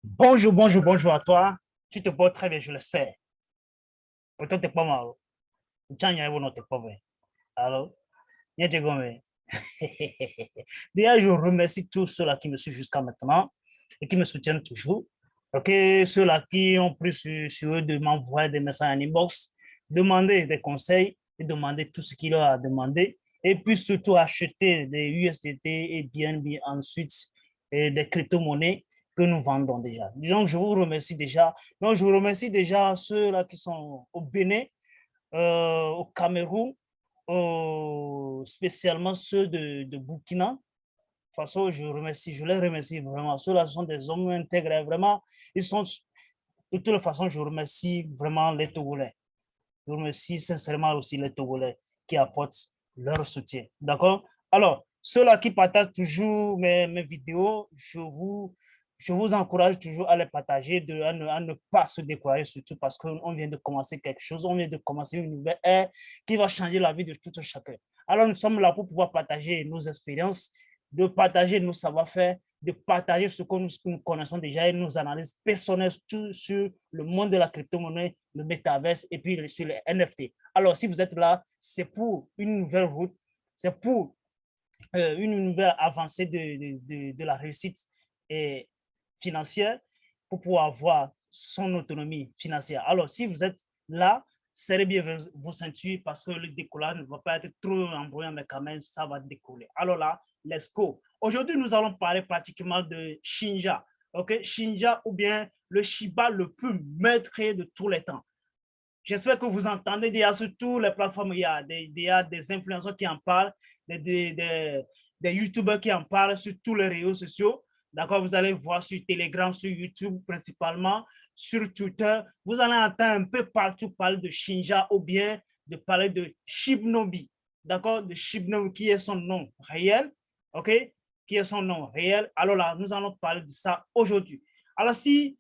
Bonjour, bonjour, bonjour à toi. Tu te portes très bien, je l'espère. Autant t'es pas mal. Tiens, il y a un t'es pas bien. Alors, il y a des gommes. Déjà, je remercie tous ceux-là qui me suivent jusqu'à maintenant et qui me soutiennent toujours. Ok, ceux-là qui ont pris sur eux de m'envoyer des messages en inbox, demander des conseils et demander tout ce qu'il leur a demandé. Et puis surtout acheter des USDT et bien ensuite des crypto-monnaies que nous vendons déjà. Donc, je vous remercie déjà. Donc, je vous remercie déjà ceux-là qui sont au Bénin, au Cameroun, spécialement ceux de Burkina. De toute façon, je les remercie vraiment. Ceux-là sont des hommes intégrés, vraiment. Ils sont, de toute façon, je remercie vraiment les Togolais. Je remercie sincèrement aussi les Togolais qui apportent leur soutien. D'accord? Alors, ceux-là qui partagent toujours mes vidéos, je vous encourage toujours à les partager, à ne pas se décourager, surtout parce qu'on vient de commencer quelque chose, on vient de commencer une nouvelle ère qui va changer la vie de tout un chacun. Alors, nous sommes là pour pouvoir partager nos expériences, de partager nos savoir-faire, de partager ce que nous connaissons déjà et nos analyses personnelles sur le monde de la crypto-monnaie, le métaverse et puis sur les NFT. Alors, si vous êtes là, c'est pour une nouvelle route, c'est pour une nouvelle avancée de la réussite et financière pour pouvoir avoir son autonomie financière. Alors, si vous êtes là, serrez bien vos ceintures parce que le décollage ne va pas être trop embrouillant, mais quand même, ça va décoller. Alors là, let's go. Aujourd'hui, nous allons parler pratiquement de Shinja. OK? Shinja ou bien le Shiba le plus meurtrier de tous les temps. J'espère que vous entendez déjà sur toutes les plateformes, il y a des influenceurs qui en parlent, des YouTubeurs qui en parlent sur tous les réseaux sociaux. D'accord, vous allez voir sur Telegram, sur YouTube principalement, sur Twitter. Vous allez entendre un peu partout parler de Shinja ou bien de parler de Shibnobi. D'accord, de Shibnobi qui est son nom réel. OK, qui est son nom réel. Alors là, nous allons parler de ça aujourd'hui. Alors si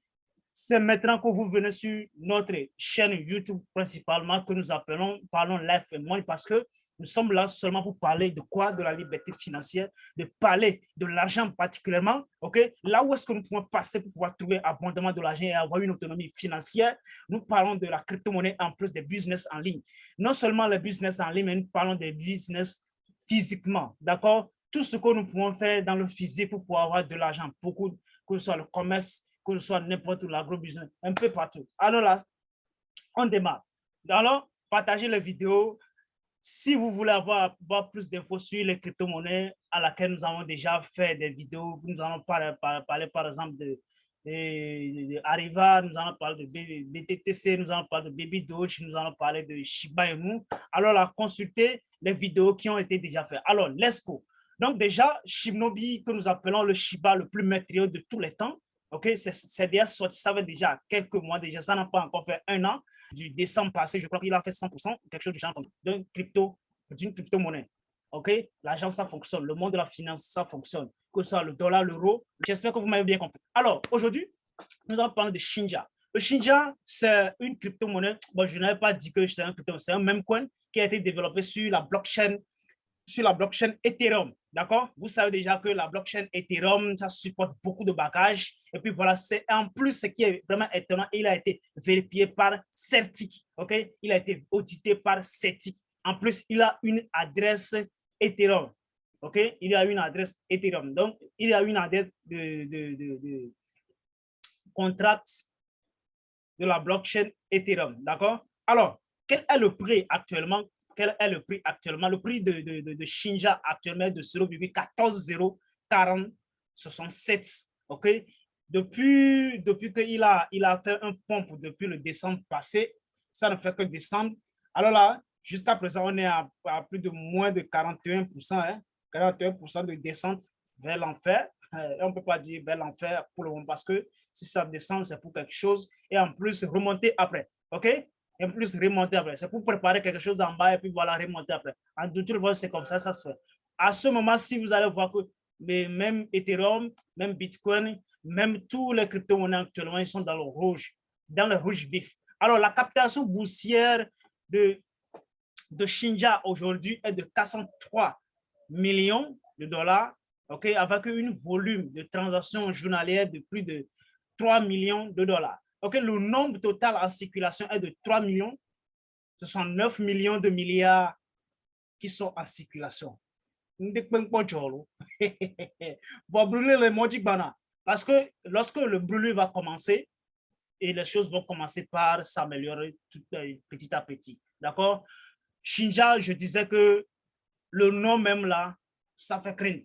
c'est maintenant que vous venez sur notre chaîne YouTube principalement que nous appelons Parlons Life and Money parce que nous sommes là seulement pour parler de quoi? De la liberté financière, de parler de l'argent particulièrement, ok? Là où est-ce que nous pouvons passer pour pouvoir trouver abondamment de l'argent et avoir une autonomie financière? Nous parlons de la crypto-monnaie en plus des business en ligne. Non seulement les business en ligne, mais nous parlons des business physiquement, d'accord? Tout ce que nous pouvons faire dans le physique pour pouvoir avoir de l'argent, beaucoup, que ce soit le commerce, que ce soit n'importe où, l'agro-business, un peu partout. Alors là, on démarre. Alors, partagez les vidéos. Si vous voulez avoir plus d'infos sur les crypto-monnaies à laquelle nous avons déjà fait des vidéos, nous allons parler par exemple de Arriva, nous allons parler de BTTC, nous allons parler de Baby Doge, nous allons parler de Shiba Inu. Alors là, consultez les vidéos qui ont été déjà faites. Alors, let's go. Donc déjà, Shibnobi, que nous appelons le Shiba le plus maîtrisé de tous les temps, ok, c'est déjà sorti, ça fait déjà quelques mois déjà, ça n'a pas encore fait un an, du décembre passé, je crois qu'il a fait 100%, quelque chose du genre, d'une crypto-monnaie. OK? L'argent, ça fonctionne. Le monde de la finance, ça fonctionne. Que ce soit le dollar, l'euro. J'espère que vous m'avez bien compris. Alors, aujourd'hui, nous allons parler de Shinja. Le Shinja, c'est une crypto-monnaie. Bon, je n'avais pas dit que c'est un crypto, c'est un même coin qui a été développé sur la blockchain Ethereum. D'accord? Vous savez déjà que la blockchain Ethereum, ça supporte beaucoup de bagages. Et puis voilà, c'est en plus ce qui est vraiment étonnant, il a été vérifié par Certic. OK? Il a été audité par Certic. En plus, il a une adresse Ethereum. OK? Il a une adresse Ethereum. Donc, il a une adresse de contract de la blockchain Ethereum. D'accord? Alors, quel est le prix actuellement? Quel est le prix actuellement? Le prix de Shinja actuellement est de 0,14067. OK? Depuis qu'il il a fait un pompe depuis le décembre passé, ça ne fait que descendre. Alors là, jusqu'à présent, on est à plus de moins de 41%, hein, 41% de descente vers l'enfer. On ne peut pas dire vers l'enfer pour le moment parce que si ça descend, c'est pour quelque chose. Et en plus, remonter après. OK? Et en plus, remonter après. C'est pour préparer quelque chose en bas et puis voilà, remonter après. En tout cas, c'est comme ça se fait. À ce moment, si vous allez voir que même Ethereum, même Bitcoin, même tous les crypto-monnaies actuellement, ils sont dans le rouge vif. Alors, la captation boursière de Shinja aujourd'hui est de 403 millions de dollars, okay, avec un volume de transactions journalières de plus de 3 millions de dollars. OK, le nombre total en circulation est de 3 millions. Ce sont 9 millions de milliards qui sont en circulation. Vous brûler le Modik Bana. Parce que lorsque le brûlure va commencer, et les choses vont commencer par s'améliorer petit à petit. D'accord? Shinja, je disais que le nom même là, ça fait craindre.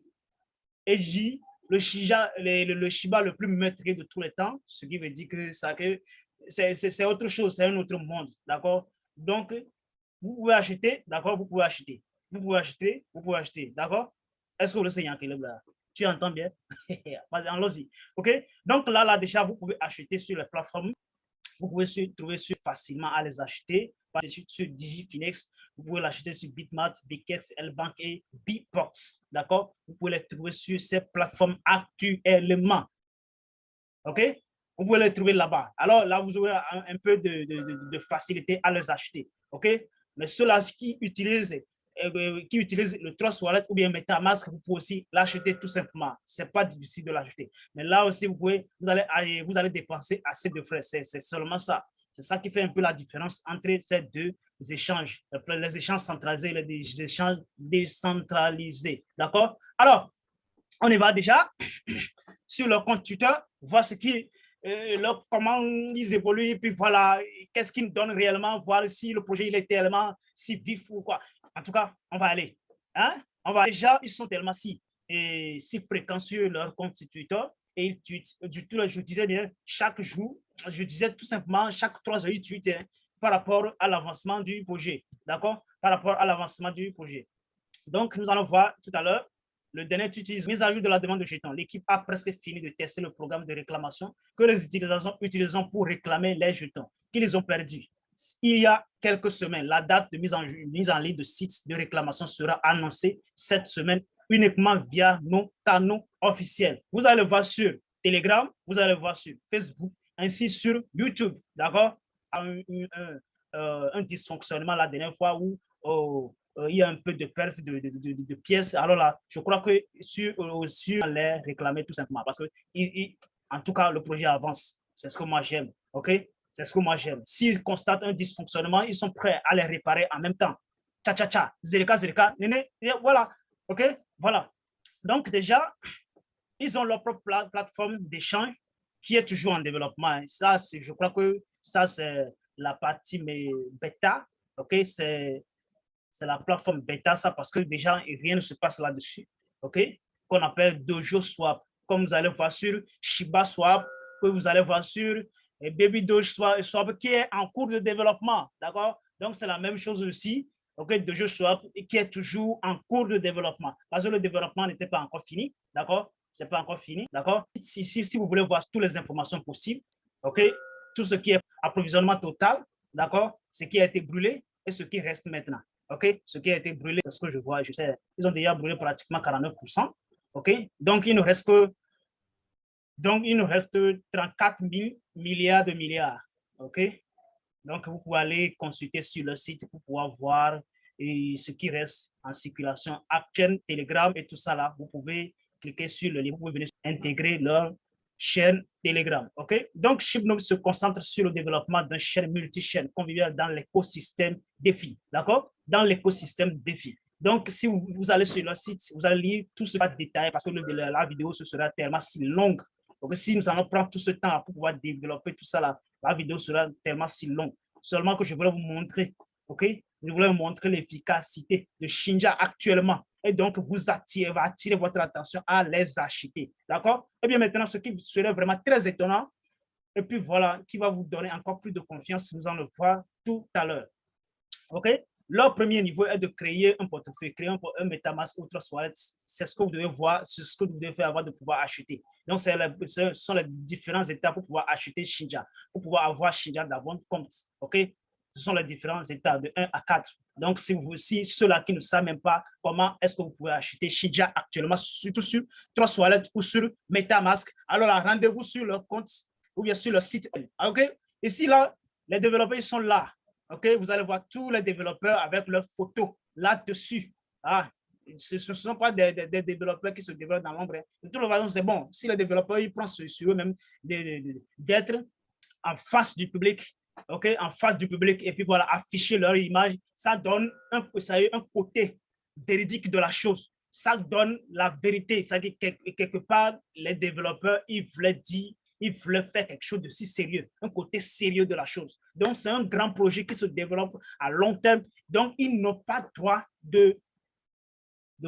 Et J, le Shiba le plus meurtrier de tous les temps, ce qui veut dire que c'est autre chose, c'est un autre monde, d'accord? Donc, vous pouvez acheter, d'accord? Vous pouvez acheter. Vous pouvez acheter, vous pouvez acheter, d'accord? Est-ce que vous le savez, là? Tu entends bien? Allons-y, ok? Donc là, déjà, vous pouvez acheter sur les plateformes. Vous pouvez trouver facilement à les acheter sur Digifinex. Vous pouvez l'acheter sur Bitmart, Bikex, Lbank et Beatbox. D'accord? Vous pouvez les trouver sur ces plateformes actuellement. OK? Vous pouvez les trouver là-bas. Alors là, vous aurez un peu de facilité à les acheter. OK? Mais ceux-là qui utilisent le Trust Wallet ou bien MetaMask, vous pouvez aussi l'acheter tout simplement. Ce n'est pas difficile de l'acheter. Mais là aussi, vous allez dépenser assez de frais. C'est seulement ça. C'est ça qui fait un peu la différence entre ces deux échanges. Les échanges centralisés et les échanges décentralisés. D'accord? Alors, on y va déjà sur leur compte Twitter, voir comment ils évoluent, et puis voilà, qu'est-ce qu'ils nous donnent réellement, voir si le projet il est tellement si vif ou quoi. En tout cas, on va aller. Hein? Déjà, ils sont tellement si fréquents sur leur compte Twitter, et ils tweetent, je disais bien, chaque jour, je disais tout simplement, chaque 3 heures, ils tweetent par rapport à l'avancement du projet. D'accord? Par rapport à l'avancement du projet. Donc, nous allons voir tout à l'heure le dernier utilise mise à jour de la demande de jetons. L'équipe a presque fini de tester le programme de réclamation que les utilisateurs utilisent pour réclamer les jetons qu'ils ont perdus. Il y a quelques semaines, la date de mise en ligne de sites de réclamation sera annoncée cette semaine uniquement via nos canaux officiels. Vous allez voir sur Telegram, vous allez voir sur Facebook, ainsi sur YouTube. D'accord? Un dysfonctionnement la dernière fois où il y a un peu de perte de pièces. Alors là, je crois que sur les réclamer tout simplement parce que, en tout cas, le projet avance. C'est ce que moi j'aime. OK? C'est ce que moi j'aime. S'ils constatent un dysfonctionnement, ils sont prêts à les réparer en même temps. Tcha, zerika, néné, voilà. OK? Voilà. Donc, déjà, ils ont leur propre plateforme d'échange qui est toujours en développement. Ça, je crois que ça, c'est la partie bêta. OK? C'est la plateforme bêta, ça, parce que déjà, rien ne se passe là-dessus, OK? Qu'on appelle Dojo Swap, comme vous allez voir sur Shiba Swap, que vous allez voir sur Baby Dojo Swap, qui est en cours de développement, d'accord? Donc, c'est la même chose aussi, OK? Dojo Swap, qui est toujours en cours de développement, parce que le développement n'était pas encore fini, d'accord? C'est pas encore fini, d'accord? Si vous voulez voir toutes les informations possibles, OK? Tout ce qui est approvisionnement total, d'accord? Ce qui a été brûlé et ce qui reste maintenant. OK? Ce qui a été brûlé, c'est ce que je vois, je sais, ils ont déjà brûlé pratiquement 49%. OK? Donc, il nous reste 34 000 milliards de milliards. OK? Donc, vous pouvez aller consulter sur le site pour pouvoir voir ce qui reste en circulation actuelle, Telegram et tout ça là. Vous pouvez cliquer sur le lien, vous pouvez venir intégrer leur chaîne Telegram. OK? Donc, Shibnum se concentre sur le développement d'une chaîne multi-chaîne conviviale dans l'écosystème défi. D'accord? Dans l'écosystème défi. Donc, si vous allez sur leur site, vous allez lire tout ce détail parce que la vidéo ce sera tellement si longue. Donc, si nous allons prendre tout ce temps pour pouvoir développer tout ça, là, la vidéo sera tellement si longue. Seulement que je voulais vous montrer, OK? Je voulais vous montrer l'efficacité de Shinja actuellement. Et donc, va attirer votre attention à les acheter. D'accord? Et bien maintenant, ce qui serait vraiment très étonnant, et puis voilà, qui va vous donner encore plus de confiance, nous allons le voir tout à l'heure. OK? Leur premier niveau est de créer un portefeuille, créer un MetaMask ou Trust Wallet. C'est ce que vous devez voir, c'est ce que vous devez faire avant de pouvoir acheter. Donc, ce sont les différentes étapes pour pouvoir acheter Shinja, pour pouvoir avoir Shinja dans votre compte. OK? Ce sont les différents étapes de 1 à 4. Donc, si ceux-là qui ne savent même pas comment est-ce que vous pouvez acheter Shinja actuellement, surtout sur Trust Wallet ou sur MetaMask, alors rendez-vous sur leur compte ou bien sur le site. OK? Ici, là, les développeurs sont là. OK, vous allez voir tous les développeurs avec leurs photos là-dessus. Ah, Ce ne sont pas des développeurs qui se développent dans l'ombre. De toute façon, c'est bon. Si les développeurs ils prennent sur eux-mêmes d'être en face du public, ok, en face du public, et puis voilà, afficher leur image, ça donne un côté véridique de la chose. Ça donne la vérité. C'est-à-dire que quelque part, les développeurs, ils voulaient dire, ils voulaient faire quelque chose de si sérieux, un côté sérieux de la chose. Donc, c'est un grand projet qui se développe à long terme. Donc, ils n'ont pas droit de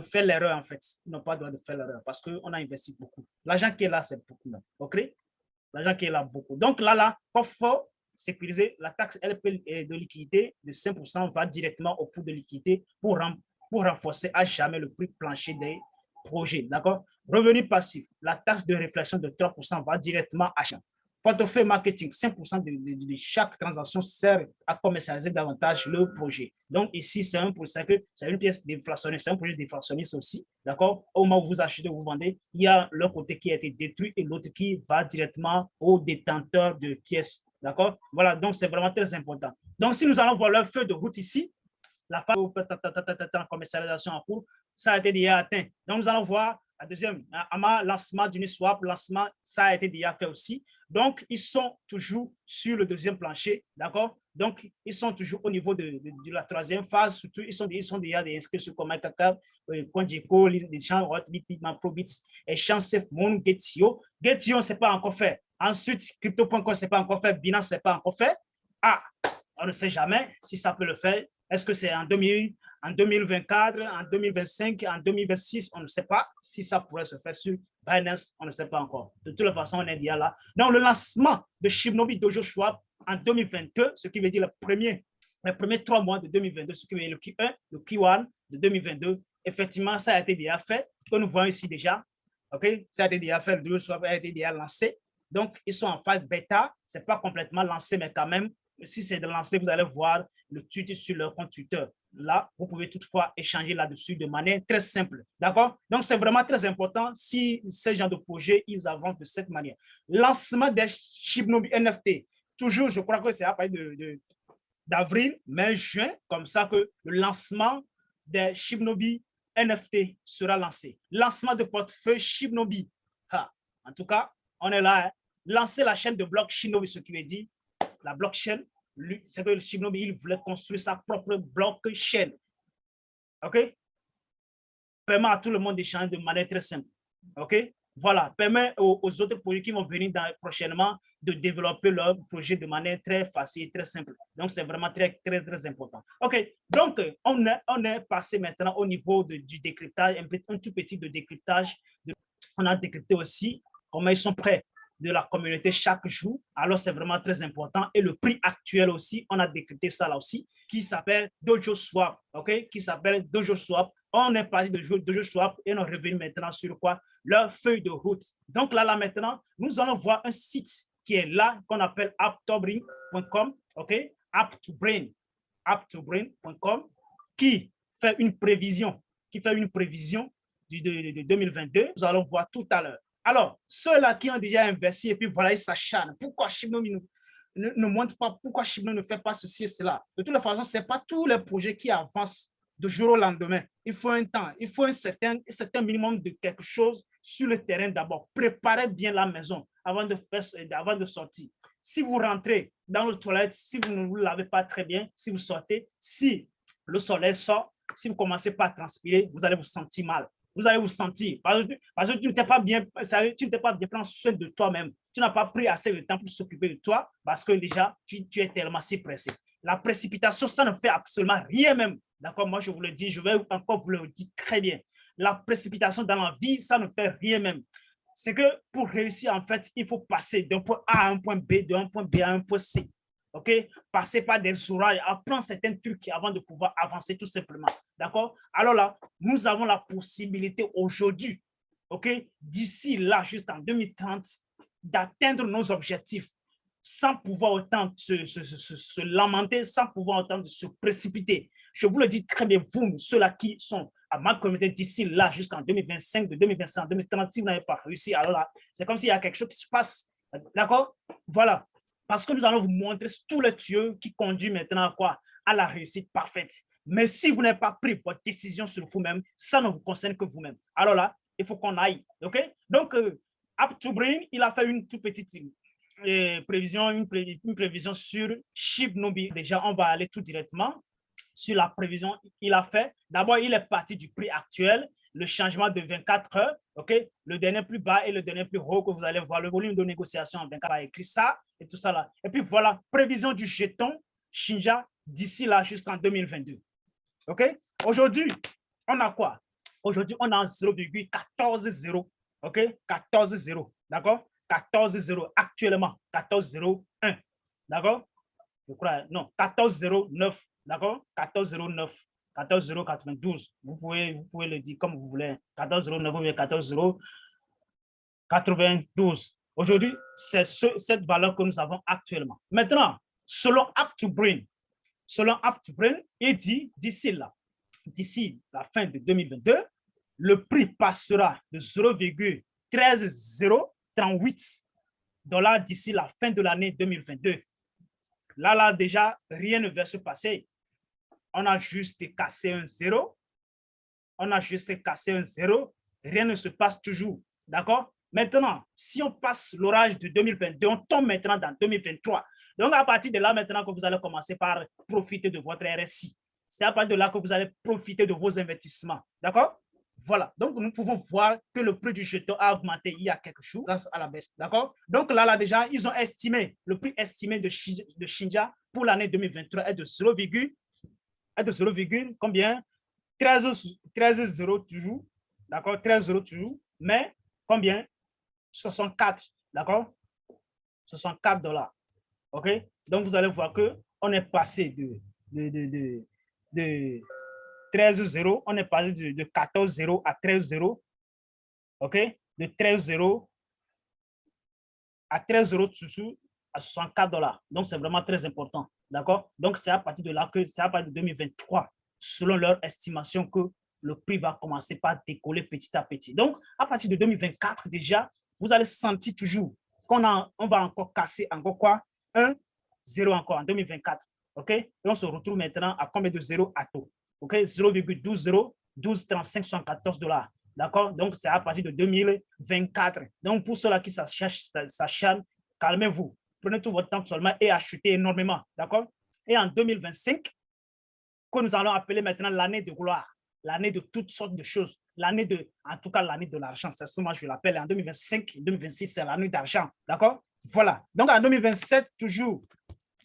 faire l'erreur, en fait. Ils n'ont pas le droit de faire l'erreur parce qu'on a investi beaucoup. L'argent qui est là, c'est beaucoup. Là. OK? L'argent qui est là, beaucoup. Donc là, il faut sécuriser la taxe LP de liquidité de 5% va directement au coût de liquidité pour renforcer à jamais le prix plancher des projets. D'accord? Revenu passif, la taxe de réflexion de 3% va directement à chaque. Portefeuille marketing, 5% de chaque transaction sert à commercialiser davantage le projet. Donc ici, c'est une pièce déflationniste, c'est un projet déflationniste aussi. D'accord? Au moment où vous achetez, vous vendez, il y a le côté qui a été détruit et l'autre qui va directement au détenteur de pièces. D'accord? Voilà, donc c'est vraiment très important. Donc si nous allons voir leur feuille de route ici, la phase de commercialisation en cours, ça a été déjà atteint. Donc nous allons voir la deuxième, AMA, lancement d'Uniswap, lancement, ça a été déjà fait aussi. Donc, ils sont toujours sur le deuxième plancher, d'accord? Donc, ils sont toujours au niveau de la troisième phase, surtout, ils sont déjà inscrits sur CoinMarketCap, CoinGecko, les champs Bitman, Probits, Échange SafeMoon, Getio. Getio, ce n'est pas encore fait. Ensuite, Crypto.com, ce n'est pas encore fait. Binance, ce n'est pas encore fait. Ah, on ne sait jamais si ça peut le faire. Est-ce que c'est en 2024, en 2025, en 2026? On ne sait pas si ça pourrait se faire sur Binance. On ne sait pas encore. De toute façon, on est déjà là. Donc, le lancement de Shibnobi Dojo Swap en 2022, ce qui veut dire les premiers 3 mois de 2022, ce qui veut dire le Q1, le Q1 de 2022, effectivement, ça a été déjà fait. Que nous voyons ici déjà. OK? Ça a été déjà fait. Le Dojo Swap a été déjà lancé. Donc, ils sont en phase bêta. Ce n'est pas complètement lancé, mais quand même, si c'est de lancer, vous allez voir le tweet sur leur compte Twitter. Là, vous pouvez toutefois échanger là-dessus de manière très simple. D'accord? Donc, c'est vraiment très important si ces gens de projet, ils avancent de cette manière. Lancement des Shibnobi NFT. Toujours, je crois que c'est à partir d'avril, mai, juin, comme ça que le lancement des Shibnobi NFT sera lancé. Lancement de portefeuille Shibnobi. Ah, en tout cas, on est là. Hein. Lancer la chaîne de bloc Shibnobi, ce qui veut dire la blockchain, c'est que Shibnobi, il voulait construire sa propre blockchain. OK? Permet à tout le monde d'échanger de manière très simple. OK? Voilà. Permet aux autres projets qui vont venir prochainement de développer leur projet de manière très facile, très simple. Donc, c'est vraiment très, très, très important. OK. Donc, on est passé maintenant au niveau du décryptage, un tout petit de décryptage. On a décrypté aussi comment ils sont prêts de la communauté chaque jour. Alors, c'est vraiment très important. Et le prix actuel aussi, on a décrypté ça là aussi, qui s'appelle Dojo Swap. OK? Qui s'appelle Dojo Swap. On est parti de Dojo Swap et on est revenu maintenant sur quoi? Leur feuille de route. Donc là maintenant, nous allons voir un site qui est là, qu'on appelle apptobrain.com. OK? apptobrain.com, qui fait une prévision, de 2022. Nous allons voir tout à l'heure. Alors, ceux-là qui ont déjà investi et puis voilà, ils s'acharnent. Pourquoi Shibnobi ne montre pas, pourquoi Shibnobi ne fait pas ceci et cela? De toute façon, ce n'est pas tous les projets qui avancent de jour au lendemain. Il faut un temps, il faut un certain minimum de quelque chose sur le terrain d'abord. Préparez bien la maison avant de sortir. Si vous rentrez dans le toilette, si vous ne vous lavez pas très bien, si vous sortez, si le soleil sort, si vous commencez pas à transpirer, vous allez vous sentir mal. Vous allez vous sentir, parce que tu ne t'es pas bien prendre soin de toi-même. Tu n'as pas pris assez de temps pour s'occuper de toi parce que déjà, tu es tellement si pressé. La précipitation, ça ne fait absolument rien même. D'accord, moi je vous le dis, je vais encore vous le dire très bien. La précipitation dans la vie, ça ne fait rien même. C'est que pour réussir, en fait, il faut passer d'un point A à un point B, d'un point B à un point C. OK? Passer par des orages, apprendre certains trucs avant de pouvoir avancer tout simplement. D'accord? Alors là, nous avons la possibilité aujourd'hui, OK? D'ici là, juste en 2030, d'atteindre nos objectifs sans pouvoir autant se lamenter, sans pouvoir autant se précipiter. Je vous le dis très bien, vous, ceux-là qui sont à ma communauté d'ici là, jusqu'en 2025, de 2025, 2030, si vous n'avez pas réussi, alors là, c'est comme s'il y a quelque chose qui se passe. D'accord? Voilà. Parce que nous allons vous montrer tous les tuyaux qui conduisent maintenant à quoi? À la réussite parfaite. Mais si vous n'avez pas pris votre décision sur vous-même, ça ne vous concerne que vous-même. Alors là, il faut qu'on aille. OK? Donc, Up to Bring, il a fait une toute petite prévision, une prévision sur Shibnobi. Déjà, on va aller tout directement sur la prévision qu'il a fait. D'abord, il est parti du prix actuel, le changement de 24 heures, OK? Le dernier plus bas et le dernier plus haut que vous allez voir, le volume de négociation en 24 heures, écrit ça et tout ça là. Et puis voilà, prévision du jeton Shinja d'ici là jusqu'en 2022. OK? Aujourd'hui, on a quoi? Aujourd'hui, on a 0,140. OK? 14,0. D'accord? 14,0 actuellement. 14,01. D'accord? Je crois, non, 14,09. D'accord? 14,09. 14,092. Vous pouvez le dire comme vous voulez. 14,09 ou 14,092. Aujourd'hui, c'est cette valeur que nous avons actuellement. Maintenant, selon Up to Bring, il dit d'ici là, d'ici la fin de 2022, le prix passera de 0,13038 $ d'ici la fin de l'année 2022. Là, déjà, rien ne va se passer. On a juste cassé un zéro. Rien ne se passe toujours. D'accord? Maintenant, si on passe l'orage de 2022, on tombe maintenant dans 2023. Donc, à partir de là, maintenant que vous allez commencer par profiter de votre RSI. C'est à partir de là que vous allez profiter de vos investissements. D'accord? Voilà. Donc, nous pouvons voir que le prix du jeton a augmenté il y a quelques jours grâce à la baisse. D'accord? Donc, là, déjà, ils ont estimé, le prix estimé de Shinja pour l'année 2023 est de 0, combien? 13,0 toujours. D'accord? 13,0 toujours. Mais combien? 64. D'accord? 64 $. OK? Donc, vous allez voir qu'on est passé de 13,0, on est passé de 14,0 à 13,0. OK? De 13,0 à 13,0 toujours à 64 $. Donc, c'est vraiment très important. D'accord? Donc, c'est à partir de là que c'est à partir de 2023, selon leur estimation, que le prix va commencer par décoller petit à petit. Donc, à partir de 2024, déjà, vous allez sentir toujours qu'on va encore casser encore quoi? 0 encore en 2024. OK? Et on se retrouve maintenant à combien de 0 à taux? OK? 0,12 $. D'accord? Donc, c'est à partir de 2024. Donc, pour ceux-là qui s'acharnent, calmez-vous. Prenez tout votre temps seulement et achetez énormément. D'accord? Et en 2025, que nous allons appeler maintenant l'année de gloire, l'année de toutes sortes de choses, en tout cas l'année de l'argent, c'est ce que moi je l'appelle. En 2025, 2026, c'est l'année d'argent. D'accord? Voilà. Donc, en 2027, toujours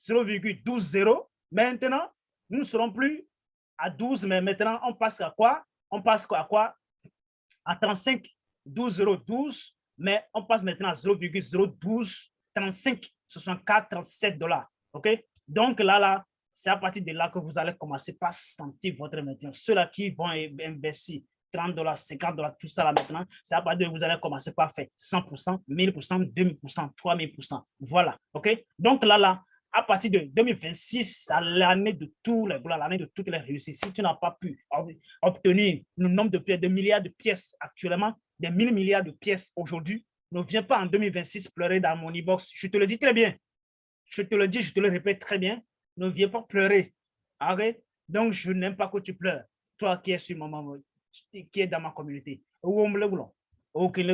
0,12. Maintenant, nous ne serons plus à 12, mais maintenant, on passe à quoi? On passe à quoi? À 35, 12,012, mais on passe maintenant à 0,012, 35, 64, 37 $. OK? Donc là, c'est à partir de là que vous allez commencer par sentir votre maintien. Ceux-là qui vont investir 30 $, 50 $, tout ça là maintenant, c'est à partir de là que vous allez commencer par faire 100%, 1000%, 2000%, 3000%. Voilà. OK? Donc là, à partir de 2026, c'est l'année de tous les gloires, l'année de toutes les réussites. Si tu n'as pas pu obtenir le nombre de pièces, de milliards de pièces actuellement, des 1000 milliards de pièces aujourd'hui, ne viens pas en 2026 pleurer dans mon e-box. Je te le dis très bien. Je te le dis, je te le répète très bien. Ne viens pas pleurer. Arrête. Donc, je n'aime pas que tu pleures. Toi qui es sur qui est dans ma communauté. OK, et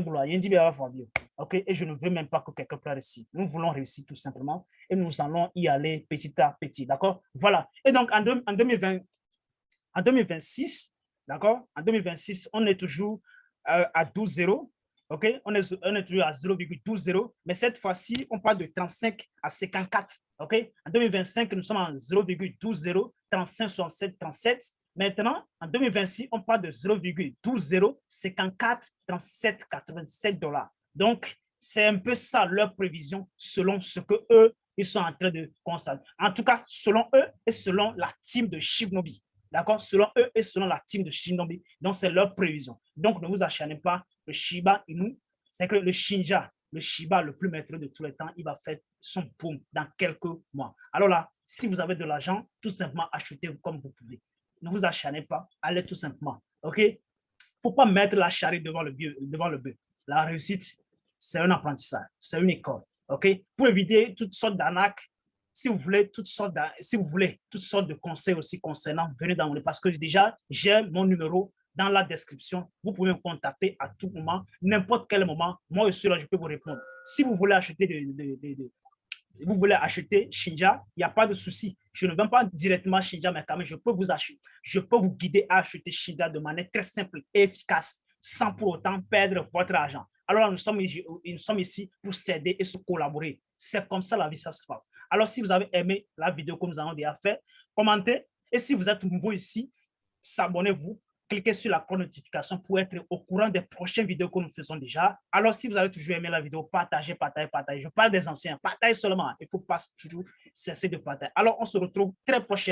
je ne veux même pas que quelqu'un pleure ici. Nous voulons réussir tout simplement et nous allons y aller petit à petit. D'accord? Voilà. Et donc, en 2026, d'accord? En 2026, on est toujours à 12,0. OK? On est toujours à 0,12, mais cette fois-ci, on parle de 35 à 54. OK? En 2025, nous sommes à 0,12, 35, 67, 37. Maintenant, en 2026, on parle de 0,12, 54, 37, 87 $. Donc, c'est un peu ça leur prévision selon ce que eux, ils sont en train de constater. En tout cas, selon eux et selon la team de Shibnobi. D'accord? Selon eux et selon la team de Shibnobi. Donc, c'est leur prévision. Donc, ne vous acharnez pas. Le Shiba Inu, c'est que le Shinja, le Shiba le plus maître de tous les temps, il va faire son boom dans quelques mois. Alors là, si vous avez de l'argent, tout simplement achetez comme vous pouvez. Ne vous acharnez pas, allez tout simplement. OK? Il ne faut pas mettre la charrue devant le bœuf. La réussite, c'est un apprentissage, c'est une école. OK? Pour éviter toutes sortes d'arnaques, Si vous voulez si vous voulez toutes sortes de conseils aussi concernant, venez dans mon, parce que déjà, j'ai mon numéro dans la description. Vous pouvez me contacter à tout moment, n'importe quel moment. Moi, je suis là, je peux vous répondre. Si vous voulez acheter vous voulez acheter Shinja, il n'y a pas de souci. Je ne vends pas directement Shinja, mais quand même, je peux vous acheter. Je peux vous guider à acheter Shinja de manière très simple et efficace, sans pour autant perdre votre argent. Alors, nous sommes ici pour s'aider et se collaborer. C'est comme ça la vie, ça se passe. Alors, si vous avez aimé la vidéo que nous avons déjà fait, commentez. Et si vous êtes nouveau ici, abonnez-vous, cliquez sur la notification pour être au courant des prochaines vidéos que nous faisons déjà. Alors, si vous avez toujours aimé la vidéo, partagez, partagez, partagez. Je parle des anciens, partagez seulement. Il ne faut pas toujours cesser de partager. Alors, on se retrouve très prochainement.